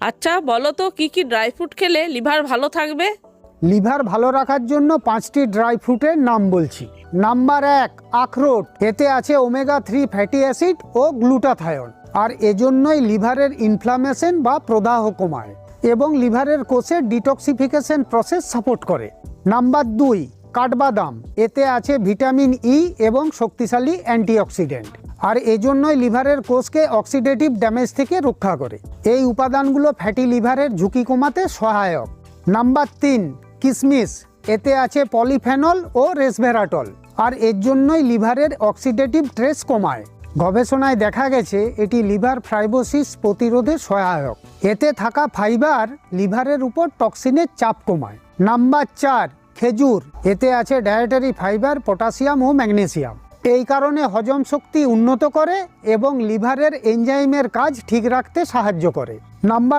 আচ্ছা বলো তো কি কি ড্রাই ফ্রুট খেলে লিভার ভালো থাকবে? লিভার ভালো রাখার জন্য 5টি ড্রাই ফ্রুটের নাম বলছি। নাম্বার 1, আখরোট। এতে আছে ওমেগা-3 ফ্যাটি অ্যাসিড ও গ্লুটাথায়ন, আর এজন্যই লিভারের ইনফ্লামেশন বা প্রদাহ কমায় এবং লিভারের কোষের ডিটক্সিফিকেশন প্রসেস সাপোর্ট করে। নাম্বার 2, কাঠবাদাম। এতে আছে ভিটামিন ই এবং শক্তিশালী অ্যান্টিঅক্সিডেন্ট, আর এজন্যই লিভারের কোষকে অক্সিডেটিভ ড্যামেজ থেকে রক্ষা করে। এই উপাদানগুলো ফ্যাটি লিভারের ঝুঁকি কমাতে সহায়ক। নাম্বার 3, কিশমিশ। এতে আছে পলিফেনল ও রেসভেরাটল, আর এর জন্যই লিভারের অক্সিডেটিভ স্ট্রেস কমায়। গবেষণায় দেখা গেছে এটি লিভার ফাইব্রোসিস প্রতিরোধে সহায়ক। এতে থাকা ফাইবার লিভারের উপর টক্সিনের চাপ কমায়। নাম্বার 4, খেজুর। এতে আছে ডায়েটারি ফাইবার, পটাশিয়াম ও ম্যাগনেসিয়াম। এই কারণে হজম শক্তি উন্নত করে এবং লিভারের এনজাইমের কাজ ঠিক রাখতে সাহায্য করে। নাম্বার